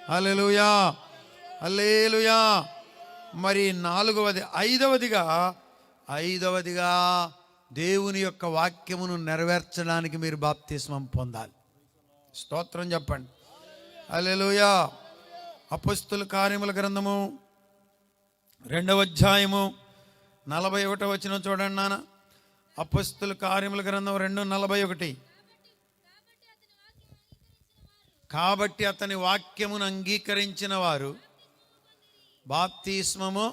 హల్లెలూయా, హల్లెలూయా. మరి ఐదవదిగా దేవుని యొక్క వాక్యమును నెరవేర్చడానికి మీరు బాప్తిస్మం పొందాలి. స్తోత్రం చెప్పండి. హల్లెలూయా. అపొస్తలుల కార్యముల గ్రంథము 2వ అధ్యాయము 41వ వచనం చూడండి నాన్న. అపొస్తలుల కార్యముల గ్రంథం 2:41. కాబట్టి అతని వాక్యమును అంగీకరించిన వారు బాప్తిస్మము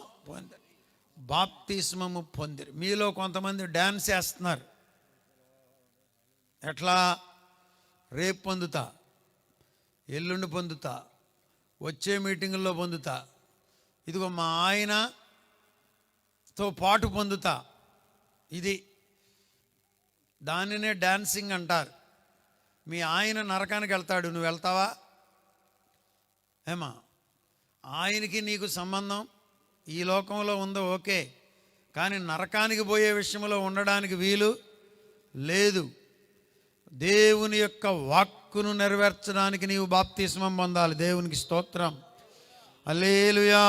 పొందిరి. మీలో కొంతమంది డ్యాన్స్ వేస్తున్నారు. ఎట్లా? రేపు పొందుతా, ఎల్లుండి పొందుతా, వచ్చే మీటింగుల్లో పొందుతా, ఇదిగో మా ఆయనతో పాటు పొందుతా. ఇది దానినే డాన్సింగ్ అంటారు. మీ ఆయన నరకానికి వెళ్తాడు, నువ్వు వెళ్తావా? ఏమా? ఆయనకి నీకు సంబంధం ఈ లోకంలో ఉందో ఓకే, కానీ నరకానికి పోయే విషయంలో ఉండడానికి వీలు లేదు. దేవుని యొక్క వాక్కును నెరవేర్చడానికి నీవు బాప్తిస్మం పొందాలి. దేవునికి స్తోత్రం. హల్లెలూయా,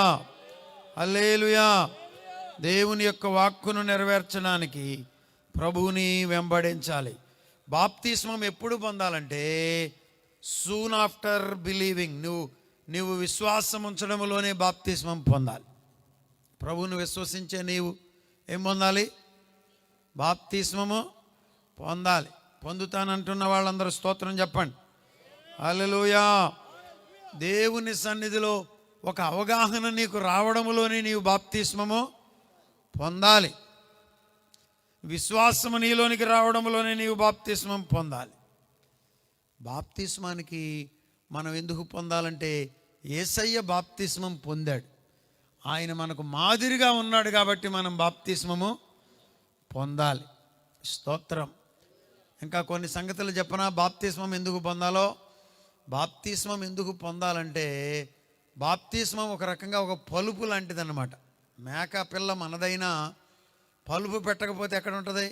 హల్లెలూయా. దేవుని యొక్క వాక్కును నెరవేర్చడానికి ప్రభువుని వెంబడించాలి. బాప్తిస్మం ఎప్పుడు పొందాలంటే సూన్ ఆఫ్టర్ బిలీవింగ్. నువ్వు విశ్వాసం ఉంచడంలోనే బాప్తిస్మం పొందాలి. ప్రభువును విశ్వసించే నీవు ఏం పొందాలి? బాప్తిస్మము పొందాలి. పొందుతానంటున్న వాళ్ళందరూ స్తోత్రం చెప్పండి. హల్లెలూయా. దేవుని సన్నిధిలో ఒక అవగాహన నీకు రావడంలోనే నీవు బాప్తిస్మము పొందాలి. విశ్వాసము నీలోనికి రావడంలోనే నీవు బాప్తిస్మం పొందాలి. బాప్తిస్మానికి మనం ఎందుకు పొందాలంటే యేసయ్య బాప్తిస్మం పొందాడు. ఆయన మనకు మాదిరిగా ఉన్నాడు కాబట్టి మనం బాప్తిస్మము పొందాలి. స్తోత్రం. ఇంకా కొన్ని సంగతులు చెప్పనా బాప్తిస్మం ఎందుకు పొందాలో? బాప్తిస్మం ఎందుకు పొందాలంటే బాప్తిస్మం ఒక రకంగా ఒక పలుపు లాంటిదన్నమాట. మేక పిల్ల మనదైనా పలుపు పెట్టకపోతే ఎక్కడ ఉంటుంది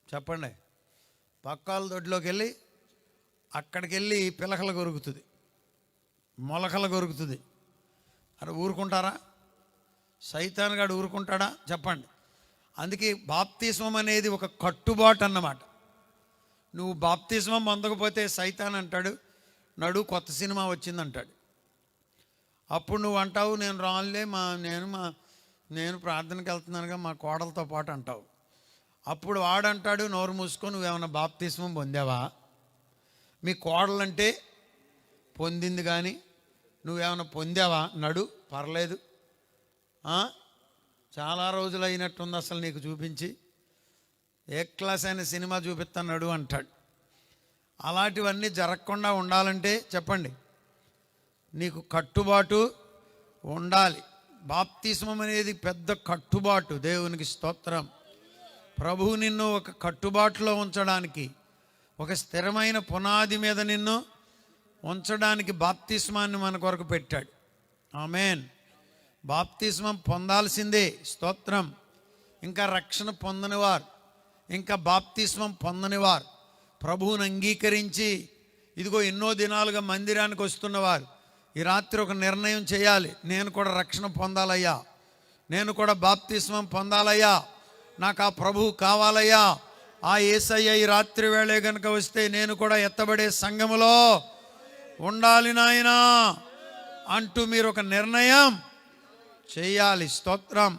చెప్పండి? పక్కాల దొడ్లోకి వెళ్ళి అక్కడికి వెళ్ళి పిలకలు కొరుకుతుంది, మొలకలు కొరుకుతుంది. అరే ఊరుకుంటారా? సైతానుగాడు ఊరుకుంటాడా చెప్పండి? అందుకే బాప్తిస్మం అనేది ఒక కట్టుబాటు అన్నమాట. నువ్వు బాప్తిస్మం పొందకపోతే సైతాన్ అంటాడు, నడు కొత్త సినిమా వచ్చిందంటాడు. అప్పుడు నువ్వు అంటావు నేను రానులే, నేను ప్రార్థనకి వెళ్తున్నానుగా మా కోడలతో పాటు అంటావు. అప్పుడు వాడంటాడు నోరు మూసుకొని నువ్వేమన్నా బాప్తిస్మం పొందావా? మీ కోడలంటే పొందింది కానీ నువ్వేమైనా పొందావా? నడు పర్లేదు, చాలా రోజులు అయినట్టుంది అసలు నీకు చూపించి, ఏ క్లాస్ అయిన సినిమా చూపిస్తున్నాడు అంటాడు. అలాంటివన్నీ జరగకుండా ఉండాలంటే చెప్పండి నీకు కట్టుబాటు ఉండాలి. బాప్తిస్మం అనేది పెద్ద కట్టుబాటు. దేవునికి స్తోత్రం. ప్రభువు నిన్ను ఒక కట్టుబాటులో ఉంచడానికి, ఒక స్థిరమైన పునాది మీద నిన్ను ఉంచడానికి బాప్తిస్మాన్ని మన కొరకు పెట్టాడు. ఆమేన్. బాప్తిస్మం పొందాల్సిందే. స్తోత్రం. ఇంకా రక్షణ పొందనివారు, ఇంకా బాప్తిస్మం పొందనివారు, ప్రభువుని అంగీకరించి ఇదిగో ఎన్నో దినాలుగా మందిరానికి వస్తున్నవారు ఈ రాత్రి ఒక నిర్ణయం చేయాలి. నేను కూడా రక్షణ పొందాలయ్యా, నేను కూడా బాప్తిస్మం పొందాలయ్యా, నాకు ఆ ప్రభువు కావాలయ్యా, ఆ యేసయ్య ఈ రాత్రి వేళే కనుక వస్తే నేను కూడా ఎత్తబడే సంఘములో ఉండాలి నాయనా అంటూ మీరు ఒక నిర్ణయం చేయాలి. స్తోత్రం.